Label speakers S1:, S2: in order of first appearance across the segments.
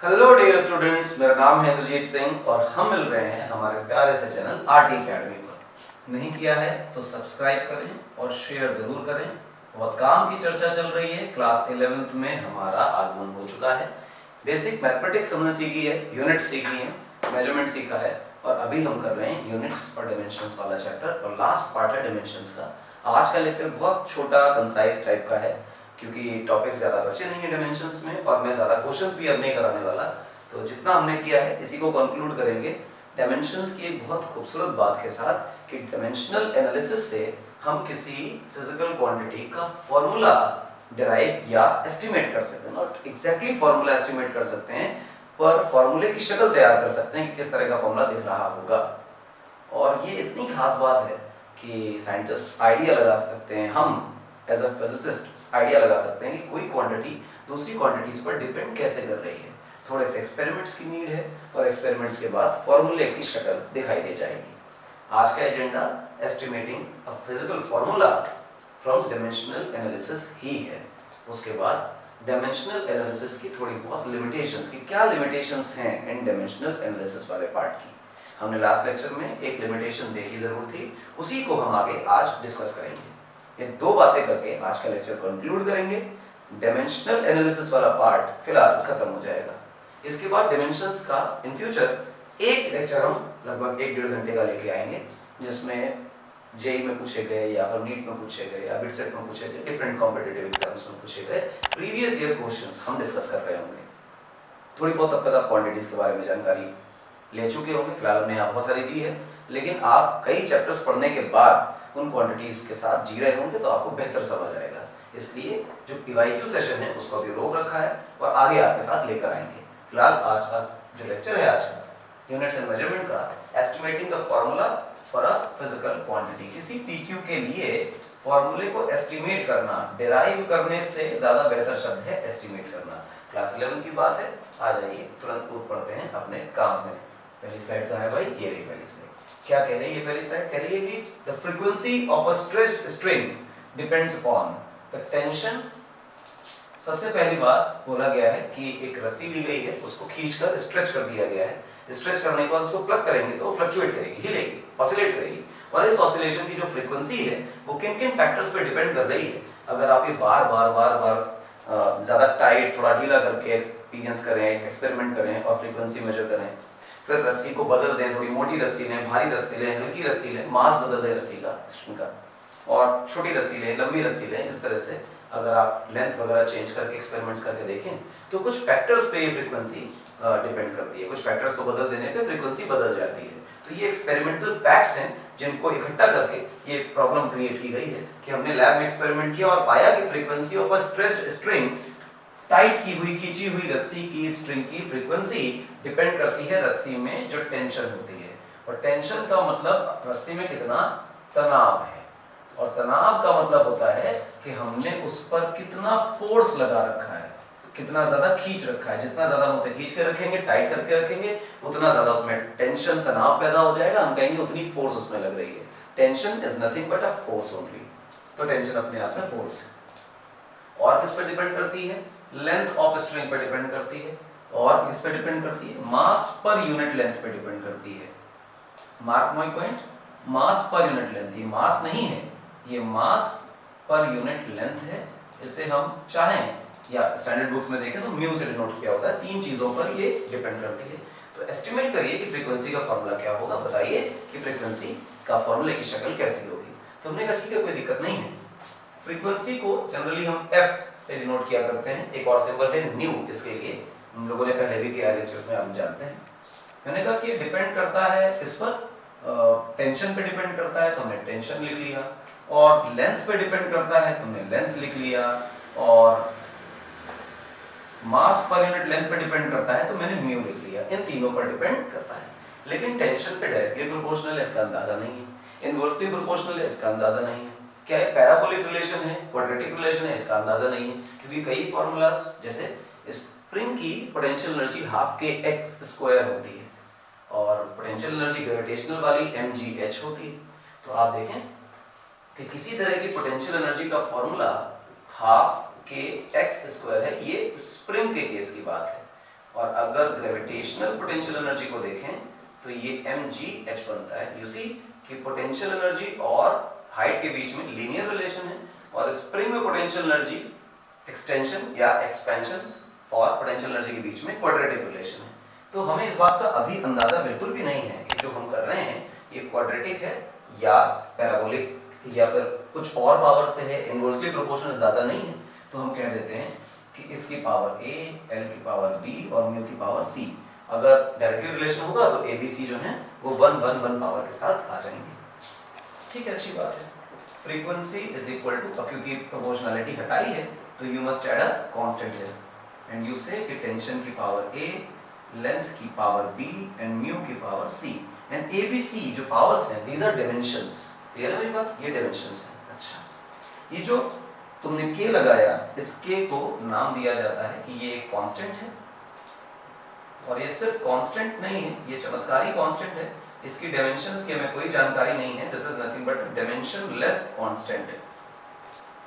S1: Hello dear students, मेरा नाम है इंद्रजीत सिंह और हम मिल रहे हैं हमारे प्यारे से चैनल आरटी अकेडमी पर। नहीं किया है तो सब्सक्राइब करें और शेयर जरूर करें। बहुत काम की चर्चा चल रही है। क्लास 11th में हमारा आगमन हो चुका है। बेसिक मैथमेटिक्स हमने सीखी है, यूनिट सीखी है, मेजरमेंट सीखा है और अभी हम कर रहे हैं यूनिट्स और डायमेंशंस वाला चैप्टर और लास्ट पार्ट है डायमेंशंस का। आज का लेक्चर बहुत छोटा कंसाइज टाइप का है क्योंकि टॉपिक ज्यादा बचे नहीं है डायमेंशंस में और मैं ज्यादा क्वेश्चंस भी अब नहीं कराने वाला। तो जितना हमने किया है इसी को कंक्लूड करेंगे डायमेंशंस की एक बहुत खूबसूरत बात के साथ कि डायमेंशनल एनालिसिस से हम किसी फिजिकल क्वांटिटी का फॉर्मूला डिराइव या एस्टिमेट कर सकते हैं। नॉट एग्जैक्टली फॉर्मूला एस्टिमेट कर सकते हैं पर फॉर्मूले की शक्ल तैयार कर सकते हैं कि किस तरह का फॉर्मूला दिख रहा होगा। और ये इतनी खास बात है कि साइंटिस्ट आइडिया लगा सकते हैं, हम एज अ फिजिसिस्ट आइडिया लगा सकते हैं कि कोई क्वांटिटी दूसरी क्वांटिटीज पर डिपेंड कैसे कर रही है। थोड़े से एक्सपेरिमेंट्स की नीड है और एक्सपेरिमेंट्स के बाद फॉर्मूले की शक्ल दिखाई दे जाएगी। आज का agenda estimating a physical formula from dimensional analysis ही है। उसके बाद डायमेंशनल एनालिसिस की थोड़ी बहुत लिमिटेशंस की क्या लिमिटेशंस हैं इन डायमेंशनल एनालिसिस वाले पार्ट की। हमने लास्ट लेक्चर में एक लिमिटेशन देखी जरूर थी, उसी को हम आगे आज डिस्कस करेंगे। ये दो बातें करके आज का लेक्चर कंक्लूड करेंगे। डायमेंशनल एनालिसिस वाला पार्ट फिलहाल खत्म हो जाएगा। इसके बाद डायमेंशंस का इन फ्यूचर एक लेक्चर हम लगभग 1-1.5 घंटे का लेके आएंगे जिसमें जेई में पूछे गए या फिर नीट में पूछे गए या बिटसेट में पूछे गए, डिफरेंट कॉम्पिटिटिव एग्जाम्स में पूछे गए प्रीवियस ईयर क्वेश्चंस हम डिस्कस कर रहे होंगे। थोड़ी बहुत अब तक आप क्वांटिटीज के बारे में जानकारी ले चुके होंगे, फिलहाल हमने यहाँ बहुत सारी दी है, लेकिन आप कई चैप्टर्स पढ़ने के बाद उन क्वांटिटीज के साथ जी रहे होंगे तो आपको बेहतर समझ आएगा। इसलिए जो पीवाईक्यू सेशन है उसको अभी रोक रखा है और आगे आपके साथ लेकर आएंगे। फिलहाल आज का जो लेक्चर है आज का यूनिट्स एंड मेजरमेंट का, estimating the formula for a physical quantity. किसी पीक्यू के लिए फॉर्मूले को एस्टिमेट करना, डिराइव करने से ज्यादा बेहतर शब्द है एस्टिमेट करना। क्लास 11 की बात है। आ जाइए तुरंत कूद पड़ते हैं अपने काम में। पहली स्लाइड का है भाई, ये रही पहली स्लाइड। क्या कह रही है ये पहली स्लाइड? कह रही है कि the frequency of a stretched string depends on the tension. सबसे पहली बात बोला गया है कि एक रस्सी ली गई है, उसको खींचकर स्ट्रेच कर दिया गया है। स्ट्रेच करने के बाद उसको प्लग करेंगे तो वो फ्लक्चुएट करेगी, हिलेगी, ऑसिलेट करेगी। और इस ऑसिलेशन की जो फ्रीक्वेंसी है वो किन किन फैक्टर्स पे डिपेंड कर रही है। अगर आप ये बार बार ज्यादा टाइट थोड़ा ढीला करके एक्सपीरियंस करें, एक्सपेरिमेंट करें और फ्रीक्वेंसी मेजर करें, फिर रस्सी को बदल दें, थोड़ी मोटी रस्सी लें, भारी रस्सी लें, हल्की रस्सी लें, मास बदल दें रस्सी का, स्ट्रिंग का, और छोटी रस्सी लें, लंबी रस्सी लें। इस तरह से अगर आप लेंथ वगैरह चेंज करके एक्सपेरिमेंट्स करके देखें तो कुछ फैक्टर्स पे ये फ्रीक्वेंसी डिपेंड करती है। कुछ फैक्टर्स को बदल देने पे फ्रीक्वेंसी बदल जाती है। तो ये एक्सपेरिमेंटल फैक्ट्स हैं जिनको इकट्ठा करके ये प्रॉब्लम क्रिएट की गई है कि हमने लैब में एक्सपेरिमेंट किया और पाया कि frequency of a stretched string, tight की हुई खींची हुई रस्सी की स्ट्रिंग की फ्रीक्वेंसी डिपेंड करती है रस्सी में जो टेंशन होती है। और टेंशन का मतलब रस्सी में कितना तनाव है, और तनाव का मतलब होता है कि हमने उस पर कितना फोर्स लगा रखा है, कितना ज्यादा खींच रखा है। जितना ज्यादा हम उसे खींच के रखेंगे, टाइट करके रखेंगे, उतना ज्यादा उसमें टेंशन, तनाव पैदा हो जाएगा। हम कहेंगे उतनी फोर्स उसमें लग रही है। Tension is nothing but a force only. तो टेंशन अपने आप में फोर्स है। और किस पर डिपेंड करती है? लेंथ ऑफ स्ट्रिंग पर डिपेंड करती है। और किस पे डिपेंड करती है? मास पर यूनिट लेंथ पे डिपेंड करती है। Mark my point, mass per unit length. ये मास नहीं है, ये मास पर यूनिट लेंथ है। इसे हम चाहें या स्टैंडर्ड बुक्स में देखें तो म्यू से डिनोट किया होता है। तीन चीजों पर ये डिपेंड करती है। तो एस्टिमेट करिए कि फ्रीक्वेंसी का फॉर्मूला क्या होगा। बताइए कि फ्रीक्वेंसी का फॉर्मूले की शक्ल कैसी होगी। तो हमने कहा ठीक है, कोई दिक्कत नहीं है। फ्रीक्वेंसी को जनरली हम f से डिनोट किया करते हैं। एक और सिंबल है न्यू इसके लिए, हम लोगों ने पहले भी किया लेक्चर्स में, आप जानते हैं। मैंने कहा कि डिपेंड करता है किस पर? टेंशन पे डिपेंड करता है तो हमने टेंशन लिख लिया, और लेंथ पे डिपेंड करता है तो हमने लेंथ लिख लिया, और मास पर यूनिट लेंथ पे डिपेंड करता है तो मैंने म्यू लिख लिया। इन तीनों पर डिपेंड करता है। लेकिन टेंशन पे डायरेक्टली प्रोपोर्शनल है इसका अंदाजा नहीं है, इनवर्सली प्रोपोर्शनल है इसका अंदाजा नहीं है, क्या है पैराबोलिक रिलेशन है, क्वाड्रेटिक रिलेशन है, इसका अंदाजा नहीं है। क्योंकि कई फॉर्मूलास, जैसे स्प्रिंग की पोटेंशियल एनर्जी हाफ के एक्स स्क्वायर होती है और पोटेंशियल एनर्जी ग्रेविटेशनल वाली mgh होती है। तो आप देखें कि किसी तरह की पोटेंशियल एनर्जी का फॉर्मूला हाफ के एक्स स्क्वायर है। ये स्प्रिंग के केस की बात है। और अगर ग्रेविटेशनल पोटेंशियल एनर्जी को देखें तो ये mgh बनता है। यू सी कि पोटेंशियल एनर्जी और हाइट के बीच में लीनियर रिलेशन है, और स्प्रिंग में पोटेंशियल एनर्जी एक्सटेंशन या एक्सपेंशन और पोटेंशियल एनर्जी के बीच में क्वाड्रेटिक रिलेशन है। तो हमें इस बात का अभी अंदाजा बिल्कुल भी नहीं है कि जो हम कर रहे हैं ये क्वाड्रेटिक है या पैराबोलिक या फिर कुछ और पावर से है, इनवर्सली प्रोपोर्शनल अंदाजा नहीं है। तो हम कह देते हैं कि इसकी पावर a, l की पावर b और म्यू की पावर c। अगर डायरेक्टली रिलेशन होगा तो a b c जो है वो 1 1 1 पावर के साथ आ जाएंगे। ठीक है, अच्छी बात है। फ्रीक्वेंसी इज इक्वल टू, क्योंकि प्रोपोर्शनैलिटी हटाई है तो you must add a constant here, and you से कि टेंशन की पावर a, लेंथ की पावर b एंड म्यू की power c, and a b c जो पावर्स हैं दीज आर डायमेंशंस। क्लियर है मेरी बात? ये डायमेंशंस हैं। अच्छा, ये जो तुमने k लगाया, इस k को नाम दिया जाता है कि ये एक कांस्टेंट है, और ये सिर्फ कांस्टेंट नहीं है, ये चमत्कारी कांस्टेंट है। इसकी डायमेंशंस की हमें कोई जानकारी नहीं है। This is nothing but dimensionless constant है,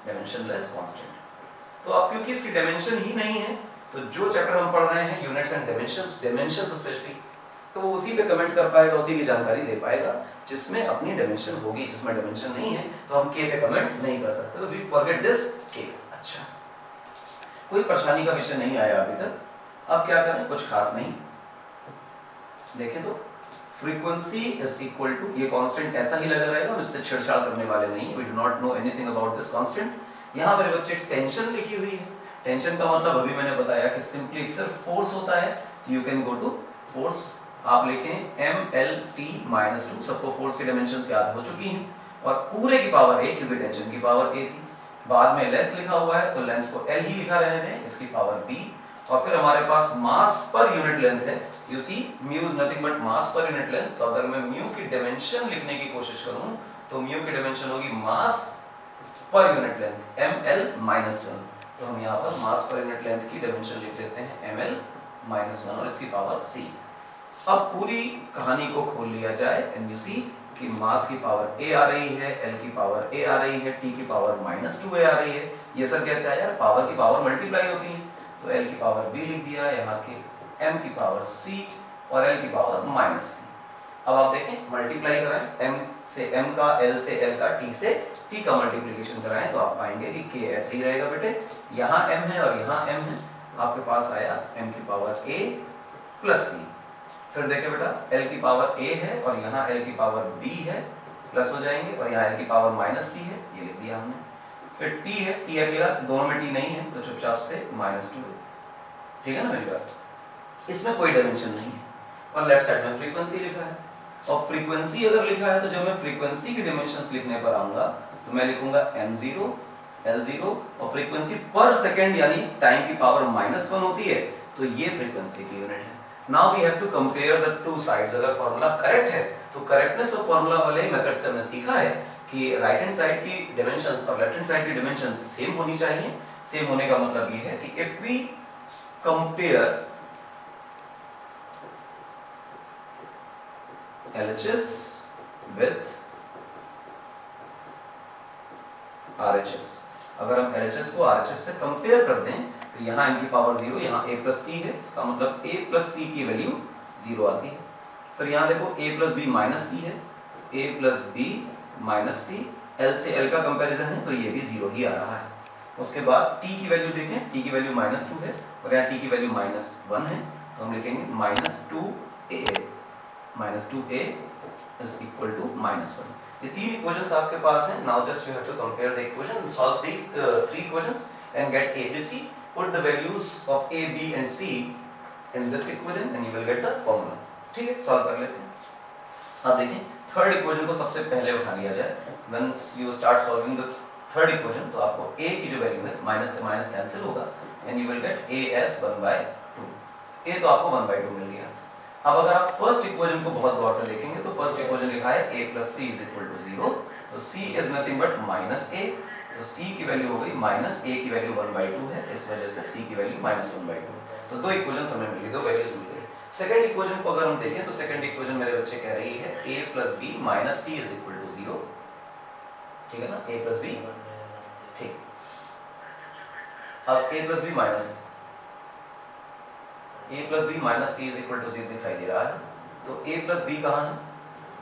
S1: डायमेंशनलेस कांस्टेंट। तो अब क्योंकि इसकी डायमेंशन ही नहीं है, तो जो चैप्टर हम पढ़ रहे हैं यूनिट्स एंड डायमेंशंस स्पेशली, तो वो उसी पे कमेंट कर पाएगा, उसी की जानकारी दे पाएगा जिसमें अपनी डायमेंशन होगी। जिसमें डायमेंशन नहीं है तो हम k पे कमेंट नहीं कर सकते। तो वी फॉरगेट दिस k। अच्छा, कोई परेशानी का विषय नहीं आया अभी तक। अब क्या करें? कुछ खास नहीं। देखें तो फ्रीक्वेंसी इज इक्वल टू, ये कांस्टेंट ऐसा ही लगा रहेगा, हम इससे छेड़छाड़ करने वाले नहीं। We do not know anything about this constant. यहाँ मेरे बच्चे टेंशन लिखी हुई है। टेंशन का मतलब अभी मैंने बताया कि सिंपली सिर्फ फोर्स होता है। You can go to force, आप लिखें mLT-2। सबको फोर्स की डायमेंशंस याद हो चुकी हैं, और पूरे की पावर a, क्योंकि टेंशन की पावर a थी। बाद में लेंथ लिखा हुआ है तो लेंथ को l ही लिखा रहने दें, इसकी पावर b। और फिर हमारे पास मास पर यूनिट लेंथ है। You see mu is nothing but mass per unit length. तो अगर मैं म्यू की डायमेंशन लिखने की कोशिश करूं तो म्यू की डायमेंशन होगी मास पर यूनिट लेंथ ml-1। तो हम यहाँ पर मास पर यूनिट लेंथ की डायमेंशन लिख लेते हैं ml-1 और इसकी पावर c। अब पूरी कहानी को खोल लिया जाए, एंड यू सी कि मास की पावर a आ रही है, l की पावर a आ रही है, t की पावर -2a आ रही है। ये सब कैसे आया? पावर की पावर मल्टीप्लाई होती है, तो l की पावर b लिख दिया, यहाँ के m की पावर c और l की पावर -c। अब आप देखें, मल्टीप्लाई कराएं, m से m का, l से l का, t से t का मल्टीप्लिकेशन कराएं तो आप पाएंगे कि k ऐसे ही रहेगा बेटे। यहाँ m है और यहाँ m है, आपके पास आया m की पावर a प्लस c। फिर देखिए बेटा, l की पावर a है और यहाँ l की पावर b है, प्लस हो जाएंगे, और यहाँ l की पावर -c है, ये लिख दिया हमने। फिर t है, t अकेला, दोनों में t नहीं है तो चुपचाप से -2 है। ठीक है ना मेरी बात? इसमें कोई डायमेंशन नहीं है। और लेफ्ट साइड में फ्रीक्वेंसी लिखा है, और फ्रीक्वेंसी अगर लिखा है तो जब मैं फ्रीक्वेंसी की डायमेंशंस लिखने पर आऊंगा तो मैं लिखूंगा m0 l0, और फ्रीक्वेंसी पर सेकंड यानी टाइम की पावर -1 होती है, तो ये फ्रीक्वेंसी की यूनिट है। Now we have to compare the two sides. अगर फार्मूला करेक्ट है तो करेक्टनेस ऑफ फार्मूला वाले मेथड से हमने सीखा है कि राइट हैंड साइड की डायमेंशंस और लेफ्ट हैंड साइड की डायमेंशंस सेम होनी चाहिए। सेम होने का मतलब ये है कि if we compare LHS with RHS, अगर हम LHS को RHS से कंपेयर कर दें तो यहाँ m की पावर 0, यहाँ a प्लस c है, इसका मतलब a प्लस c की वैल्यू 0 आती है। फिर यहाँ देखो a plus b minus c है, a plus b minus c, l से l का कंपैरिजन है तो ये भी 0 ही आ रहा है। उसके बाद t की वैल्यू देखें, t की वैल्यू -2 है और यहाँ t की वैल्यू -1 है, तो हम लिखेंगे -2a is equal to -1। ये तीन इक्वेशंस आपके पास हैं। Now just you have to compare the equations and solve these three equations and get a b c, put the values of a b and c in this equation and you will get the formula। ठीक है, solve कर लेते हैं। अब देखें, third equation को सबसे पहले उठा लिया जाए। Once you start solving the third equation तो आपको a की जो वैल्यू है माइनस से माइनस कैंसिल होगा and you will get a as 1/2। a तो आपको 1/2 मिल गया। अब अगर आप फर्स्ट इक्वेशन को बहुत गौर से देखेंगे तो फर्स्ट इक्वेशन लिखा है a plus c is equal to 0, तो c is nothing but -a, तो c की वैल्यू हो गई -a की वैल्यू 1/2 है, इस वजह से c की वैल्यू -1/2। तो दो इक्वेशन हमें मिली, दो वैल्यूज मिल गई। सेकंड इक्वेशन को अगर हम देखें तो सेकंड इक्वेशन मेरे बच्चे कह रही है a plus b minus c is equal to 0। ठीक है ना, a plus b, ठीक। अब a plus b minus a plus B minus C is equal to 0 दिखाई दे रहा है, तो a प्लस बी कहाँ है?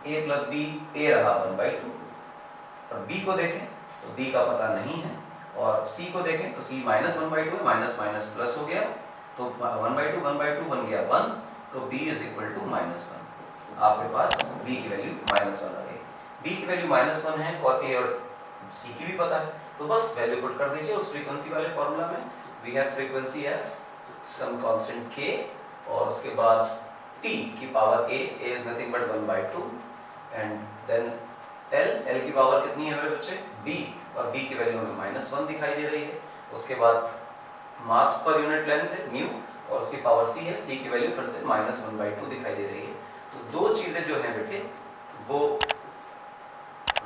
S1: a प्लस बी a रहा 1/2, और b को देखें तो b का पता नहीं है, और c को देखें तो c माइनस 1/2 है, माइनस माइनस प्लस हो गया, तो 1/2 बन गया 1, तो b इज इक्वल टू -1। आपके पास b की वैल्यू -1 आ गई। b की वैल्यू -1 है और a और c की भी पता है, तो बस वैल्यू पुट कर दीजिए उस फ्रीक्वेंसी वाले फॉर्मूला में। We have frequency as some constant k, और उसके बाद t की power a is nothing but 1/2, and then l की पावर कितनी है मेरे बच्चे? b, और b की वैल्यू हमें -1 दिखाई दे रही है। उसके बाद मास पर यूनिट लेंथ है म्यू, और उसकी पावर c है, c की वैल्यू फिर से -1/2 दिखाई दे रही है। तो दो चीजें जो हैं बेटे वो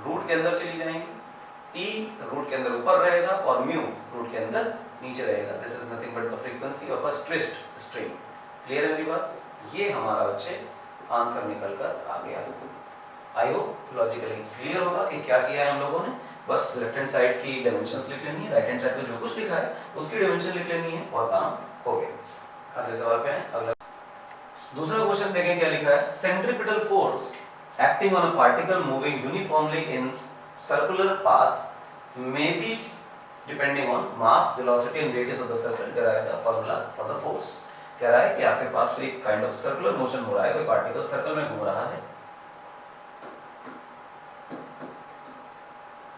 S1: रूट के अंदर चली जाएंगी, t रूट के अंदर ऊपर रहेगा और म्यू रूट के अंदर नीचे रहेगा। This is nothing but the frequency of a stretched string. Clear है मेरी बात? ये हमारा बच्चे आंसर निकल कर आ गया। आई होप लॉजिकली क्लियर होगा कि क्या किया है हम लोगों ने। बस लेफ्ट हैंड साइड की डायमेंशंस लिख लेनी है, राइट हैंड साइड पे जो कुछ लिखा है उसकी डायमेंशन लिख लेनी है और काम हो गया। अगले सवाल पे आए। अगला दूसरा क्वेश्चन देखें क्या लिखा है। Centripetal force acting on a particle moving uniformly in circular path may be depending on mass, velocity and radius of the circle. Derive the formula for the force. कह रहा है कि आपके पास कोई काइंड ऑफ सर्कुलर मोशन हो रहा है, कोई पार्टिकल सर्कल में घूम रहा है।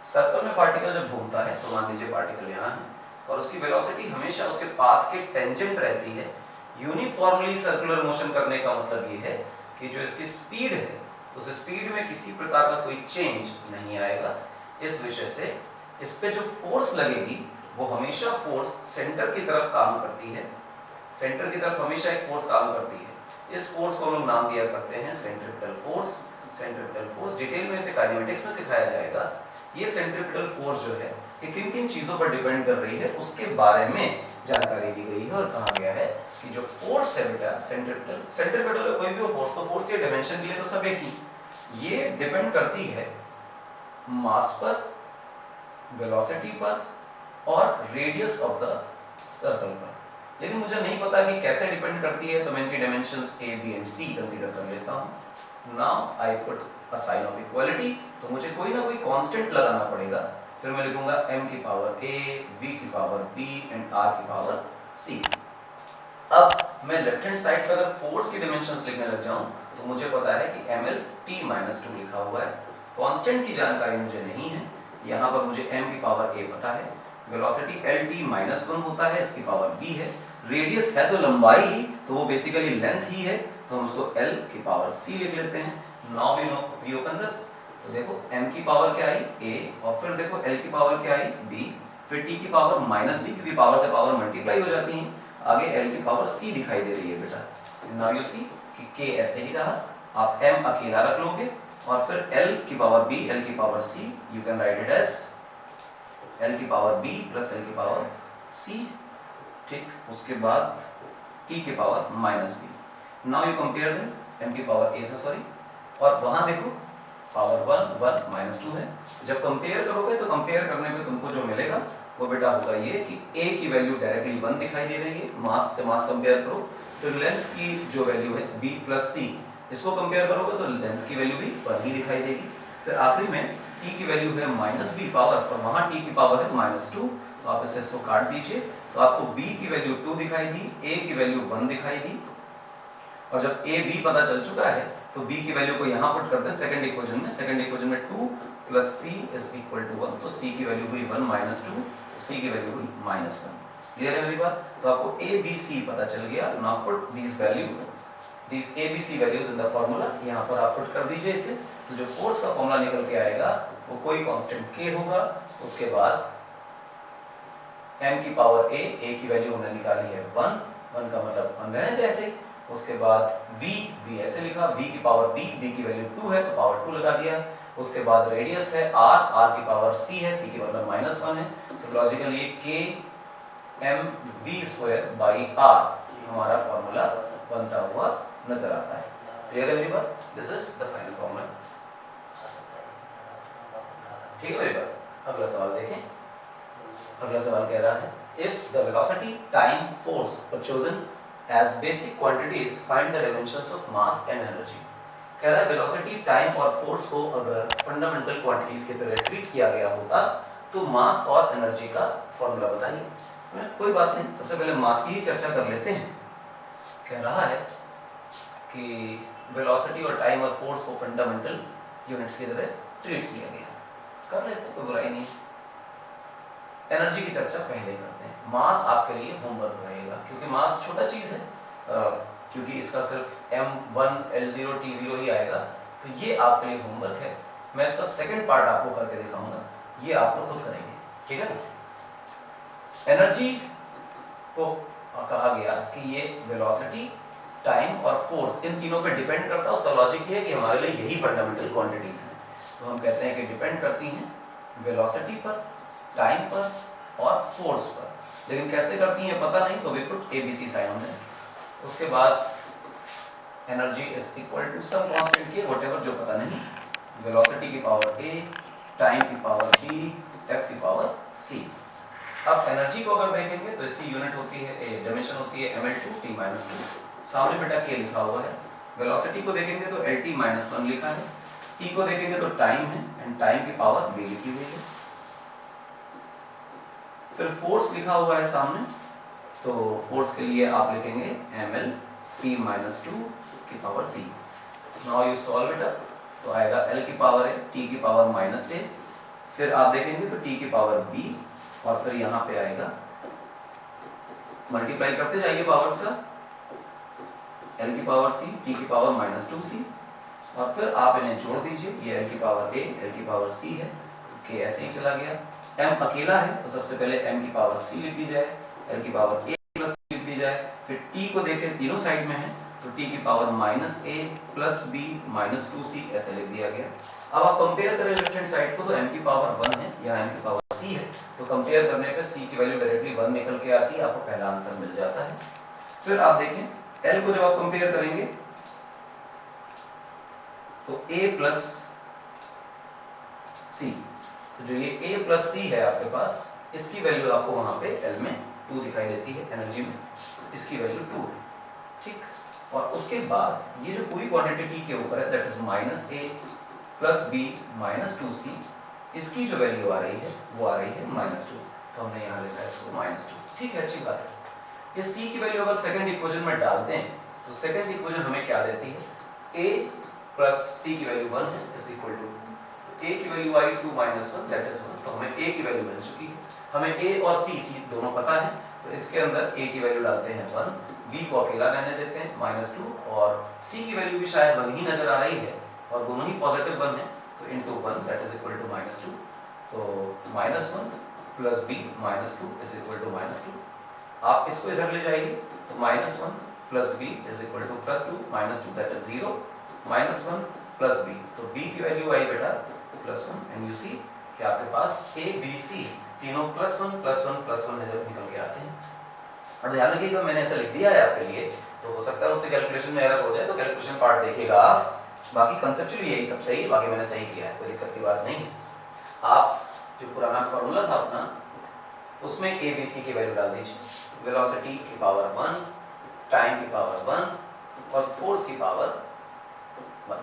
S1: सर्कल में पार्टिकल जब घूमता है तो मान लीजिए पार्टिकल यहाँ है और उसकी वेलोसिटी हमेशा उसके पाथ के टेंजेंट रहती है। यूनिफॉर्मली सर्कुलर मोशन करने का मतलब ये है कि जो इसकी स्पीड है उस स्पीड में किसी प्रकार का कोई चेंज नहीं आएगा। इस विषय से इस पे जो फोर्स लगेगी वो हमेशा फोर्स सेंटर की तरफ काम करती है। सेंटर की तरफ हमेशा एक फोर्स काम करती है। इस फोर्स को हम लोग नाम दिया करते हैं centripetal force. Centripetal force detail में इसे काइनेमेटिक्स में सिखाया जाएगा। ये सेंट्रीपिटल फोर्स जो है ये किन किन चीजों पर डिपेंड कर रही है उसके बारे में जानकारी दी गई है और कहा गया है कि जो फोर्स है बेटा सेंट्रीपिटल कोई भी फोर्स, तो फोर्स या डायमेंशन के लिए तो सब एक ही, ये डिपेंड करती है मास पर, वेलोसिटी पर और रेडियस ऑफ द सर्कल पर। लेकिन मुझे नहीं पता कि कैसे डिपेंड करती है, तो मैं इनके dimensions a, b and c consider कर लेता हूं। Now I put a sign of equality, तो मुझे कोई ना कोई कांस्टेंट लगाना पड़ेगा। फिर मैं लिखूंगा m की पावर a, v की पावर b एंड r की पावर c। अब मैं लेफ्ट हैंड साइड पर अगर फोर्स की डायमेंशंस लिखने लग जाऊं तो मुझे पता है कि ml t-2 लिखा हुआ है। कांस्टेंट की जानकारी मुझे नहीं है। यहाँ पर मुझे m की पावर a पता है, वेलोसिटी lt-1 होता है, इसकी पावर b है, रेडियस है तो लंबाई ही, तो वो बेसिकली लेंथ ही है, तो हम उसको l की पावर c लिख लेते हैं। नाउ वी ओपन द, तो देखो m की पावर क्या आई a, और फिर देखो l की पावर क्या आई b, फिर t की पावर -b, क्योंकि पावर से पावर मल्टीप्लाई हो जाती है। आगे l की पावर c दिखाई दे रही है बेटा। नाउ यू सी कि k ऐसे ही रहा, आप m अकेला रख लोगे और फिर l की पावर b, l की power c, you can write it as l की पावर b प्लस l की पावर c, ठीक। उसके बाद t की power -b। Now you compare them, m की पावर a था सॉरी, और वहां देखो पावर 1 -2 है। जब कंपेयर करोगे तो कंपेयर करने पे तुमको जो मिलेगा वो बेटा होगा ये कि a की वैल्यू डायरेक्टली 1 दिखाई दे रही है, मास से मास कंपेयर करो। फिर लेंथ की जो वैल्यू है b प्लस c, इसको कंपेयर करोगे तो लेंथ की वैल्यू भी 1 ही दिखाई देगी। फिर आखिरी में t की वैल्यू है -b पावर और वहां t की पावर है -2, तो आप इसको काट दीजिए तो आपको b की वैल्यू 2 दिखाई दी, a की वैल्यू 1 दिखाई दी। और जब a b पता चल चुका है तो b की वैल्यू को यहाँ पुट करते हैं सेकंड इक्वेशन में। सेकंड इक्वेशन में 2 plus c is equal to 1, तो c की वैल्यू हुई 1 -2, तो c की वैल्यू हुई -1। क्लियर है मेरी बात? तो आपको a b c पता चल गया। Now put this value, this a b c values in the formula. यहाँ पर आप पुट कर दीजिए इसे, तो जो फोर्स का फार्मूला निकल के आएगा वो कोई कांस्टेंट k होगा। उसके बाद m की पावर a की वैल्यू हमने निकाली है 1 का मतलब 1 रहने दे ऐसे। उसके बाद v ऐसे लिखा, v की पावर b की वैल्यू 2 है तो पावर 2 लगा दिया। उसके बाद रेडियस है r की पावर c है, c की मतलब -1 है, तो लॉजिकली ये k m v² by r हमारा फॉर्मूला बनता हुआ नजर आता है। क्लियर है मेरी बात? This is the final formula. ठीक है मेरी बात? अगला सवाल देखें। अगला सवाल कह रहा है if the velocity time force for chosen as basic quantities find the dimensions of mass and energy. कह रहा है वेलोसिटी, टाइम और फोर्स को अगर फंडामेंटल क्वांटिटीज की तरह ट्रीट किया गया होता तो मास और एनर्जी का फॉर्मूला बताइए। कोई बात नहीं, सबसे पहले मास की ही चर्चा कर लेते हैं। कह रहा है कि वेलोसिटी और टाइम और फोर्स को फंडामेंटल यूनिट्स की तरह ट्रीट किया गया, कर लेते हैं, कोई बुराई नहीं। एनर्जी की चर्चा पहले करते हैं। मास आपके लिए होमवर्क रहेगा क्योंकि मास छोटा चीज है, क्योंकि इसका सिर्फ m1 l0 t0 ही आएगा, तो ये आपके लिए होमवर्क है। मैं इसका सेकंड पार्ट आपको करके दिखाऊंगा, ये आप लोग खुद करेंगे, ठीक है ना। एनर्जी को कहा गया कि ये वेलोसिटी, टाइम और फोर्स इन तीनों पे डिपेंड करता है। उसका लॉजिक ये है कि हमारे लिए यही फंडामेंटल क्वांटिटीज हैं, तो हम कहते हैं कि डिपेंड करती हैं वेलोसिटी पर, टाइम पर और फोर्स पर। लेकिन कैसे करती हैं पता नहीं, तो we put ABC sign on है। उसके बाद energy is equal to some constant के व्हाटएवर जो पता नहीं, वेलोसिटी की पावर A, टाइम की पावर B, F की पावर C। अब एनर्जी को अगर देखेंगे तो इसकी यूनिट होती है, डायमेंशन होती है ml2t-2। सामने बेटा K लिखा हुआ है। वेलोसिटी को देखेंगे तो LT-1 लिखा है। T को देखेंगे तो टाइम है एंड टाइम की पावर B लिखी हुई है। फिर फोर्स लिखा हुआ है सामने, तो फोर्स के लिए आप लिखेंगे ml-t-2 की power C। Now you solve it up, तो आएगा L की पावर है, T की पावर -A, फिर आप देखेंगे तो T की पावर B, और फिर यहाँ पे आएगा, मल्टीप्लाई करते जाइए पावर्स का, L की पावर C, T की पावर -2C, और फिर आप इन्हें जोड़ दीजिए। ये L की पावर A, L की पावर C है, तो K ऐसे ही चला गया। M अकेला है तो सबसे पहले M की पावर C लिख दी जाए, L की पावर A प्लस C लिख दी जाए। फिर T को देखें, तीनों साइड में है, तो T की power -A plus B -2C ऐसे लिख दिया गया। अब आप कंपेयर करें लेफ्ट हैंड साइड को, तो M की पावर 1 है, यहाँ M की पावर C है, तो कंपेयर करने पे C की वैल्यू डायरेक्टली 1 निकल के आती है, आपको पहला आंसर मिल जाता है। फिर आप देखें L को जब आप कंपेयर करेंगे तो A प्लस C, तो जो ये A प्लस C है आपके पास, इसकी वैल्यू आपको वहां पे L में 2 दिखाई देती है, एनर्जी में इसकी वैल्यू 2 है, ठीक। और उसके बाद ये जो पूरी क्वांटिटी T के ऊपर है, that is -A plus B -2C, इसकी जो वैल्यू आ रही है वो आ रही है -2, तो हमने यहाँ लिखा है इसको -2, ठीक है, अच्छी बात है। ये C की वैल्यू अगर सेकंड इक्वेशन में डालते हैं तो सेकंड इक्वेशन हमें क्या देती है, A प्लस C की वैल्यू 1 है, इज इक्वल टू, A की वैल्यू आई 2 -1, दैट इज 1, तो हमें A की वैल्यू मिल चुकी है। हमें A और C की दोनों पता है, तो इसके अंदर A की वैल्यू डालते हैं 1, B को अकेला रहने देते हैं -2, और C की वैल्यू भी शायद 1 ही नजर आ रही है, और दोनों ही पॉजिटिव 1 है, तो into 1 that is equal to -2, तो -1 plus B -2 is equal to -2। आप इसको इधर ले जाइए, तो -1 plus B is equal to +2, -2 that is 0, -1 plus B, तो B की वैल्यू आई बेटा +1, एंड यू सी कि आपके पास A, B, C तीनों +1 +1 +1 निकल के आते हैं। और ध्यान रखिएगा मैंने ऐसा लिख दिया है आपके लिए, तो हो सकता है उससे कैलकुलेशन में एरर हो जाए, तो कैलकुलेशन पार्ट देखिएगा आप, बाकी कंसेप्चुअली यही सब सही है, बाकी मैंने सही किया है, कोई दिक्कत की बात नहीं है। आप जो पुराना फॉर्मूला था अपना, उसमें A, B, C की वैल्यू डाल दीजिए, वेलोसिटी की पावर 1, टाइम की पावर 1 और फोर्स की पावर 1,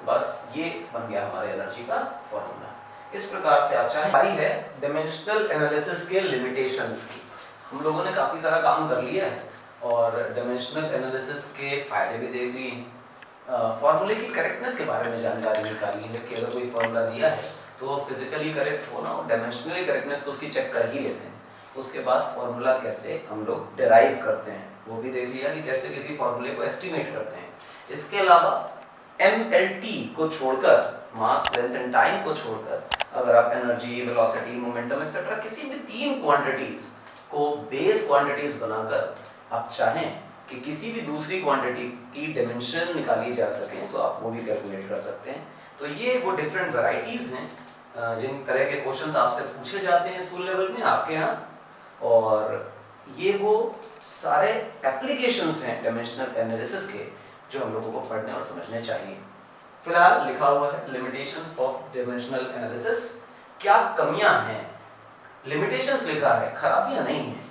S1: बस ये बन गया हमारे एनर्जी का फॉर्मूला। इस प्रकार से आप चाहें, बारी है डायमेंशनल एनालिसिस के लिमिटेशंस की। हम लोगों ने काफी सारा काम कर लिया है और डायमेंशनल एनालिसिस के फायदे भी देख लिए, फॉर्मूले की करेक्टनेस के बारे में जानकारी निकाली है कि अगर कोई फॉर्मूला दिया है तो फिजिकली करेक्ट हो ना हो, डायमेंशनली करेक्टनेस तो उसकी चेक कर ही लेते हैं। उसके बाद फॉर्मूला कैसे हम लोग डिराइव करते हैं वो भी देख लिया कि कैसे किसी फॉर्मूले को एस्टिमेट करते हैं। इसके अलावा MLT को छोड़कर, मास, लेंथ एंड टाइम को छोड़कर, अगर आप एनर्जी, वेलोसिटी, मोमेंटम एक्सेट्रा किसी भी 3 क्वांटिटीज को बेस क्वांटिटीज बनाकर आप चाहें कि किसी भी दूसरी क्वांटिटी की डायमेंशन निकाली जा सके तो आप वो भी कैलकुलेट कर सकते हैं। तो ये वो डिफरेंट वैरायटीज हैं जिन तरह के क्वेश्चंस आपसे पूछे जाते हैं स्कूल लेवल में आपके यहाँ, और ये वो सारे एप्लीकेशंस हैं डायमेंशनल एनालिसिस के जो हम लोगों को पढ़ने और समझने चाहिए। फिलहाल लिखा हुआ है लिमिटेशंस ऑफ डायमेंशनल एनालिसिस, क्या कमियां हैं, लिमिटेशंस लिखा है, खराबियां नहीं है।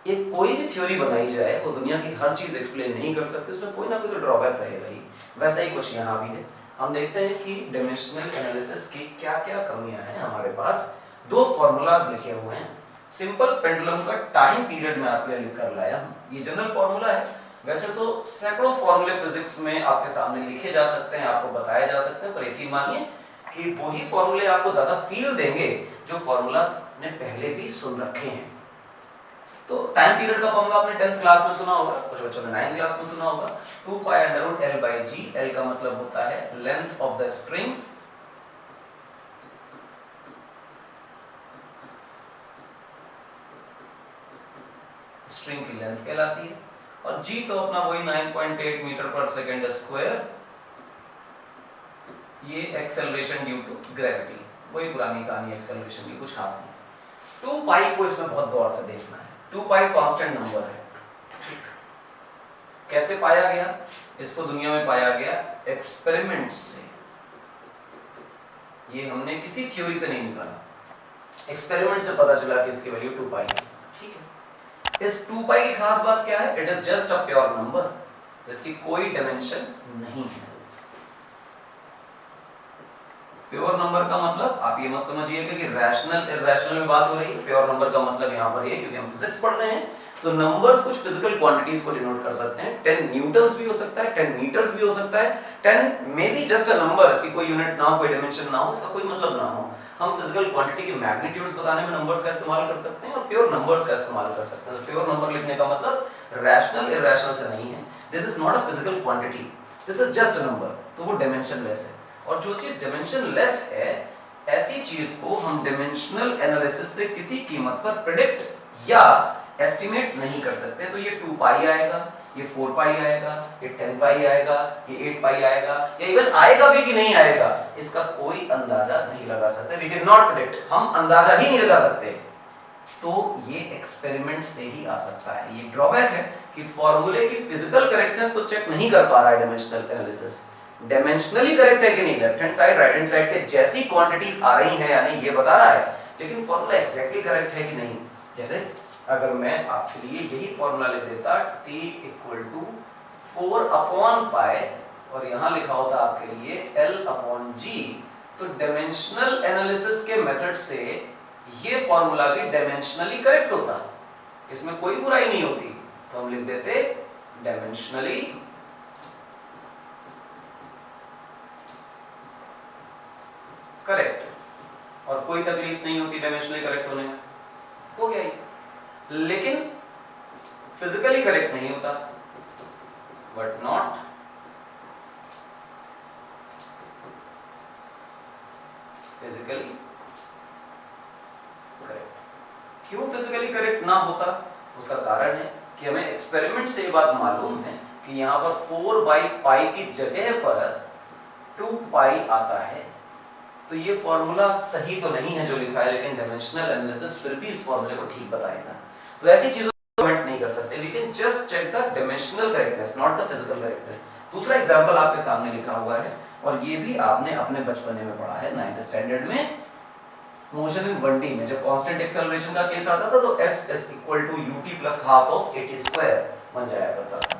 S1: एक कोई भी थ्योरी बनाई जाए वो दुनिया की हर चीज एक्सप्लेन नहीं कर सकती, उसमें कोई ना कोई तो ड्रॉबैक रहेगा ही। वैसा ही कुछ यहाँ भी है। हम देखते हैं कि डायमेंशनल एनालिसिस की क्या क्या कमियां हैं। हमारे पास दो फॉर्मूलाज लिखे हुए हैं। सिंपल पेंडुलम का टाइम पीरियड में आपके लिए लिख कर लाया हूं। ये जनरल फॉर्मूला है। वैसे तो सैकड़ों फॉर्मूले फिजिक्स में आपके सामने लिखे जा सकते हैं, आपको बताए जा सकते हैं, पर यकीन मानिए कि वही फॉर्मूले आपको ज्यादा फील देंगे जो फॉर्मूलाज ने पहले भी सुन रखे हैं। तो टाइम पीरियड का फॉर्मूला आपने 10th क्लास में सुना होगा, कुछ बच्चों ने 9th क्लास में सुना होगा। 2 pi under root L by G। L का मतलब होता है length of the string, string की लेंथ कहलाती है, और G तो अपना वही 9.8 मीटर पर सेकेंड स्क्वायर, ये एक्सेलरेशन ड्यू टू ग्रेविटी, वही पुरानी कहानी एक्सेलरेशन की, कुछ खास नहीं। 2 पाई को इसमें बहुत गौर से देखना है। 2 पाई कांस्टेंट नंबर है, ठीक। कैसे पाया गया? इसको दुनिया में पाया गया एक्सपेरिमेंट्स से। ये हमने किसी थ्योरी से नहीं निकाला, एक्सपेरिमेंट से पता चला कि इसकी वैल्यू 2 पाई है, ठीक है। इस 2 पाई की खास बात क्या है? It is just a pure number, तो इसकी कोई डायमेंशन नहीं है। प्योर नंबर का मतलब आप ये मत समझिएगा कि रैशनल इरैशनल में बात हो रही है। प्योर नंबर का मतलब यहाँ पर ये, क्योंकि हम फिजिक्स पढ़ रहे हैं तो नंबर्स कुछ फिजिकल क्वांटिटीज को डिनोट कर सकते हैं। 10 न्यूटन्स भी हो सकता है, 10 मीटर्स भी हो सकता है, 10 may be just a number, इसकी कोई यूनिट ना हो, कोई डायमेंशन ना हो, इसका कोई मतलब ना हो। हम फिजिकल क्वांटिटी के मैग्नीट्यूड्स बताने में नंबर्स का इस्तेमाल कर सकते हैं और प्योर नंबर्स का इस्तेमाल कर सकते हैं। तो प्योर नंबर लिखने का मतलब रैशनल इरैशनल से नहीं है। This is not a physical quantity, this is just a number, तो वो डायमेंशनलेस है। और जो चीज डायमेंशनलेस है, ऐसी चीज को हम डायमेंशनल एनालिसिस से किसी कीमत पर प्रेडिक्ट या एस्टिमेट नहीं कर सकते। तो ये 2 पाई आएगा, ये 4 पाई आएगा, ये 10 पाई आएगा, ये 8 पाई आएगा, या इवन आएगा भी कि नहीं आएगा, इसका कोई अंदाजा नहीं लगा सकते। वी कैन नॉट प्रेडिक्ट, हम अंदाजा ही नहीं लगा सकते। तो ये एक्सपेरिमेंट से ही आ सकता है। ये ड्रॉबैक है कि फॉर्मूले की फिजिकल करेक्टनेस को चेक नहीं कर पा रहा है डायमेंशनल एनालिसिस। डायमेंशनली करेक्ट है कि नहीं, left hand side right hand side के जैसी क्वांटिटीज आ रही हैं या नहीं ये बता रहा है, लेकिन फॉर्मूला एग्जैक्टली करेक्ट है कि नहीं। जैसे अगर मैं आपके लिए यही फॉर्मूला लिख देता t equal to 4 upon pi और यहां लिखा होता आपके लिए L अपॉन G, तो डायमेंशनल एनालिसिस के मेथड से ये फॉर्मूला भी डायमेंशनली करेक्ट होता, इसमें कोई बुराई नहीं होती। तो हम लिख देते डायमेंशनली करेक्ट, और कोई तकलीफ नहीं होती डायमेंशनली करेक्ट होने में, हो गया ही। लेकिन फिजिकली करेक्ट नहीं होता, बट नॉट फिजिकली करेक्ट। क्यों फिजिकली करेक्ट ना होता? उसका कारण है कि हमें एक्सपेरिमेंट से ये बात मालूम है कि यहां पर 4 बाई पाई की जगह पर 2 पाई आता है। तो ये फॉर्मूला सही तो नहीं है जो लिखा है, लेकिन डायमेंशनल एनालिसिस फिर भी इस फॉर्मूले को ठीक बताएगा। तो ऐसी चीजों को कमेंट नहीं कर सकते, we can just check the dimensional correctness, not the physical correctness. दूसरा एग्जांपल आपके सामने लिखा हुआ है, और ये भी आपने अपने बचपने में पढ़ा है 9th स्टैंडर्ड में, मोशन इन 1D में जब कांस्टेंट एक्सेलरेशन का केस आता था तो s is equal to ut plus half of at square बन जाया करता था।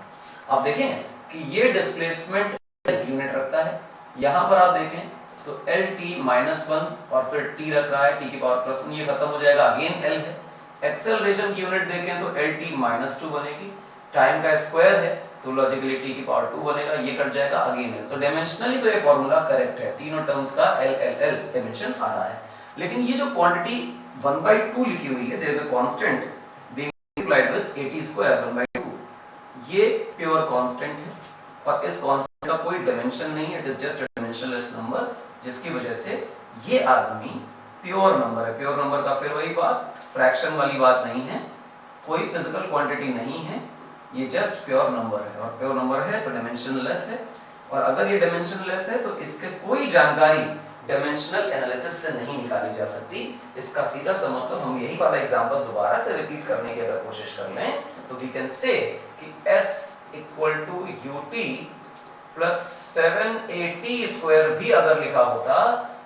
S1: अब देखें कि ये डिस्प्लेसमेंट यूनिट रखता है, यहां पर आप देखें तो lt-1 और फिर t रख रहा है t की पावर +1, ये खत्म हो जाएगा, अगेन l है। एक्सेलरेशन की यूनिट देखें तो lt-2 बनेगी, टाइम का स्क्वायर है तो लॉजिकली t की पावर 2 बनेगा, ये कट जाएगा, अगेन l। तो डायमेंशनली तो ये फार्मूला करेक्ट है, तीनों टर्म्स का l l l डायमेंशन आ रहा है। लेकिन ये जो क्वांटिटी 1/2 लिखी हुई है, there is a constant being multiplied with at² 1/2, ये प्योर कांस्टेंट है और इस कांस्टेंट का कोई डायमेंशन नहीं है, it is just a dimensionless number, जिसकी वजह से ये आदमी प्योर नंबर है। प्योर नंबर का फिर वही बात, फ्रैक्शन वाली बात नहीं है, कोई फिजिकल क्वांटिटी नहीं है, ये जस्ट प्योर नंबर है, और प्योर नंबर है तो डायमेंशनलेस है। और अगर ये डायमेंशनलेस है तो इसके कोई जानकारी डायमेंशनल एनालिसिस से नहीं निकाली जा सकती। इसका सीधा सा मतलब, हम यही वाला एग्जांपल दोबारा से रिपीट करने की अगर कोशिश कर लें तो वी कैन से कि s equal to ut plus 7at square भी अगर लिखा होता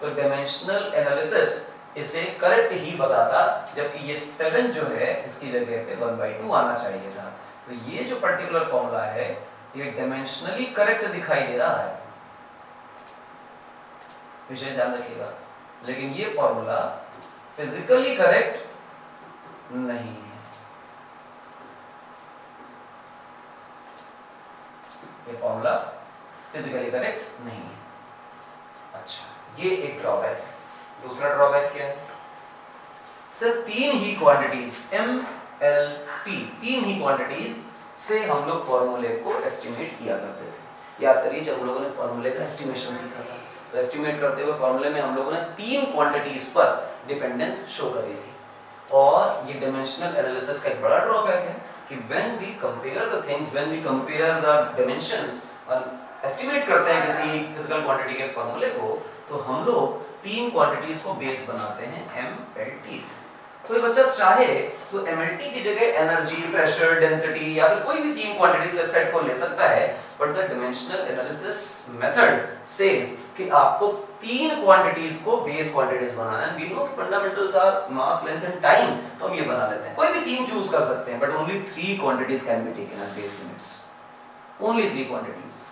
S1: तो डायमेंशनल एनालिसिस इसे करेक्ट ही बताता, जबकि ये 7 जो है इसकी जगह पे 1/2 आना चाहिए था। तो ये जो पर्टिकुलर फॉर्मूला है ये डायमेंशनली करेक्ट दिखाई दे रहा है, विषय ध्यान रखिएगा, लेकिन ये फॉर्मूला फिजिकली करेक्ट नहीं है। ये फॉर्मूला फिजिकली करेक्ट नहीं है। अच्छा, ये एक ड्रॉबैक है। दूसरा ड्रॉबैक क्या है? सिर्फ 3 ही क्वांटिटीज MLT, 3 ही क्वांटिटीज से हम लोग फॉर्मूले को एस्टिमेट किया करते थे। याद करिए जब हम लोगों ने फॉर्मूले का एस्टिमेशन सीखा था, तो एस्टिमेट करते हुए फॉर्मूले में हम लोगों ने 3 क्वांटिटीज पर डिपेंडेंस शो करी थी। और ये डायमेंशनल एनालिसिस का एक बड़ा ड्रॉबैक है कि when we compare the things, when we compare the dimensions और एस्टिमेट करते हैं किसी फिजिकल क्वांटिटी के फॉर्मूले को, तो हम लोग 3 क्वांटिटीज को बेस बनाते हैं MLT। कोई बच्चा चाहे तो MLT की जगह एनर्जी, प्रेशर, डेंसिटी या फिर कोई भी 3 क्वांटिटी से सेट को ले सकता है, but the dimensional analysis method says कि आपको 3 क्वांटिटीज को बेस क्वांटिटीज बनाना है। वी नो कि fundamentals are mass, length and time, तो हम ये बना लेते हैं। कोई भी 3 चूज कर सकते हैं, but only 3 quantities can be taken as base units, only 3 quantities.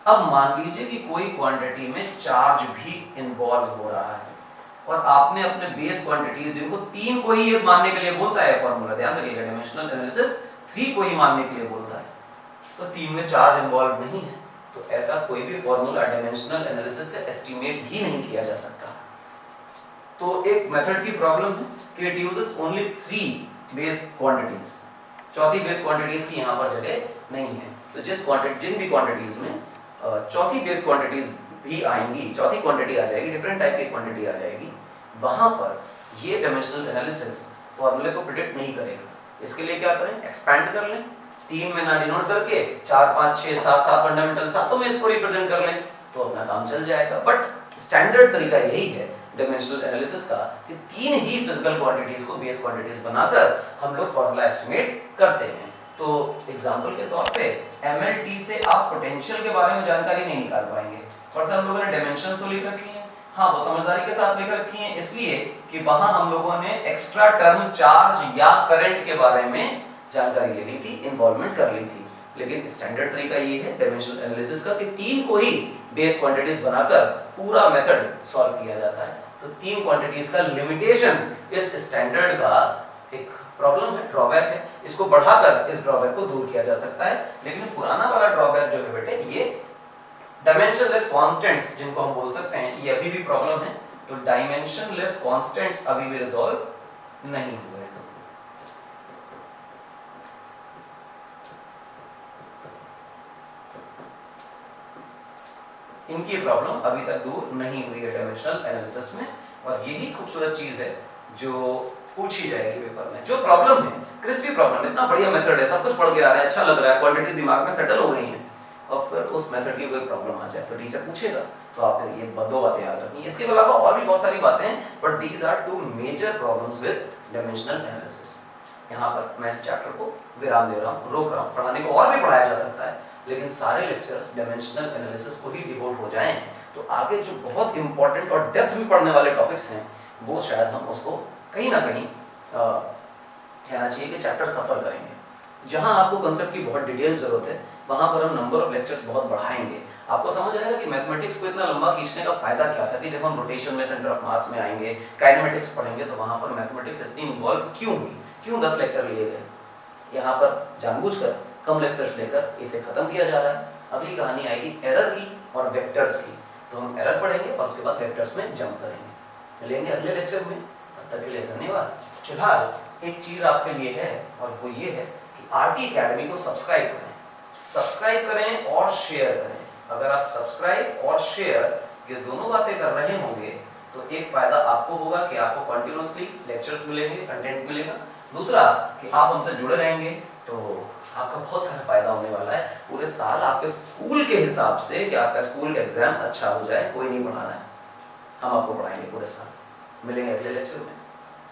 S1: अब मान लीजिए कि कोई क्वांटिटी में चार्ज भी इन्वॉल्व हो रहा है और आपने अपने बेस क्वांटिटीज जिनको 3 को ही मानने के लिए बोलता है फॉर्मूला, ध्यान रखिएगा डायमेंशनल एनालिसिस 3 को ही मानने के लिए बोलता है, तो 3 में चार्ज इन्वॉल्व नहीं है, तो ऐसा कोई भी फॉर्मूला डायमेंशनल एनालिसिस से एस्टिमेट ही नहीं किया जा सकता। तो एक मेथड की प्रॉब्लम है कि it uses only 3 base quantities, चौथी बेस क्वांटिटीज की यहाँ पर जगह नहीं है। तो जिन भी क्वांटिटीज में चौथी बेस क्वांटिटीज भी आएंगी, चौथी क्वांटिटी आ जाएगी, डिफरेंट टाइप की क्वांटिटी आ जाएगी, वहां पर ये डायमेंशनल एनालिसिस फॉर्मूले को प्रेडिक्ट नहीं करेगा। इसके लिए क्या करें? एक्सपैंड कर लें, 3 में ना डिनोट करके 4, 5, 6, 7 फंडामेंटल सातों में इसको रिप्रेजेंट कर लें तो अपना काम चल जाएगा। बट स्टैंडर्ड तरीका यही है डायमेंशनल एनालिसिस का कि 3 ही फिजिकल क्वांटिटीज को बेस क्वांटिटीज बनाकर हम लोग फॉर्मूला एस्टिमेट करते हैं। तो एग्जांपल के तौर पे MLT से आप पोटेंशियल के बारे में जानकारी नहीं निकाल पाएंगे, और सर हम लोगों ने डायमेंशंस तो लिख रखी हैं, हाँ वो समझदारी के साथ लिख रखी हैं, इसलिए कि वहां हम लोगों ने एक्स्ट्रा टर्म चार्ज या करंट के बारे में जानकारी ले ली थी, इन्वॉल्वमेंट कर ली थी। लेकिन स्टैंडर्ड तरीका ये है डायमेंशनल एनालिसिस का कि 3 को ही बेस क्वांटिटीज बनाकर पूरा मेथड सॉल्व किया जाता है। तो 3 क्वांटिटीज का लिमिटेशन इस स्टैंडर्ड का एक प्रॉब्लम है, ड्रॉबैक है। इसको बढ़ाकर इस ड्रॉबैक को दूर किया जा सकता है। लेकिन पुराना वाला ड्रॉबैक जो है बेटे, ये डायमेंशनलेस कांस्टेंट्स जिनको हम बोल सकते हैं, ये अभी भी प्रॉब्लम है। तो डायमेंशनलेस कांस्टेंट्स अभी भी रिजॉल्व नहीं हुए। इनकी प्रॉब्लम अभी तक दूर नहीं हुई है डायमेंशनल एनालिसिस में, और यही खूबसूरत चीज है जो पूछी जाएगी पेपर में। जो प्रॉब्लम है क्रिस्पी प्रॉब्लम, इतना बढ़िया मेथड है, सब कुछ पढ़ के आ रहे हैं, अच्छा लग रहा है, क्वांटिटीज दिमाग में सेटल हो गई हैं, और फिर उस मेथड की कोई प्रॉब्लम आ जाए तो टीचर पूछेगा, तो आप ये 2 बातें याद रखनी। इसके अलावा और भी बहुत सारी बातें हैं, but these are 2 major problems with dimensional analysis. यहाँ पर मैं इस चैप्टर को विराम दे रहा हूँ, रोक रहा हूँ। पढ़ाने को और भी पढ़ाया जा सकता है, लेकिन सारे लेक्चर्स डायमेंशनल एनालिसिस को ही डिवोट हो जाएं तो आगे जो बहुत इंपॉर्टेंट और डेप्थ में पढ़ने वाले टॉपिक्स हैं वो शायद हम उसको कहीं ना कहीं कहना चाहिए कि चैप्टर सफर करेंगे। जहां आपको कांसेप्ट की बहुत डिटेल जरूरत है वहां पर हम नंबर ऑफ लेक्चर्स बहुत बढ़ाएंगे। आपको समझ आएगा कि मैथमेटिक्स को इतना लंबा खींचने का फायदा क्या था, कि जब हम रोटेशन में, सेंटर ऑफ मास में आएंगे, काइनेमेटिक्स पढ़ेंगे, तो वहां पर मैथमेटिक्स इतनी इन्वॉल्व क्यों हुई, क्यों 10 लेक्चर लिए गए। यहाँ पर जानबूझकर कम लेक्चर्स लेकर इसे खत्म किया जा रहा है। अगली कहानी आएगी एरर की और वेक्टर्स की, तो हम एरर पढ़ेंगे और उसके बाद वेक्टर्स में जंप करेंगे। मिलेंगे अगले लेक्चर में, तब तक के लिए धन्यवाद। फिलहाल एक चीज आपके लिए है, और वो ये है कि RT एकेडमी को सब्सक्राइब करें और शेयर करें। अगर आप सब्सक्राइब और शेयर ये दोनों बातें कर रहे होंगे तो एक फायदा आपको होगा कि आपको कंटिन्यूअसली लेक्चर्स मिलेंगे, कंटेंट मिलेगा। दूसरा कि आप हमसे जुड़े रहेंगे तो आपका बहुत सारा फायदा होने वाला है। पूरे साल आपके स्कूल के हिसाब से कि आपका स्कूल का एग्जाम अच्छा हो जाए, कोई नहीं पढ़ाना है, हम आपको पढ़ाएंगे पूरे साल। मिलेंगे अगले लेक्चर में।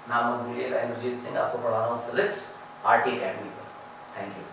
S1: नाम मत भूलिएगा, इंद्रजीत सिंह, आपको पढ़ा रहा हूँ फिजिक्स RT एकेडमी पर। Thank you.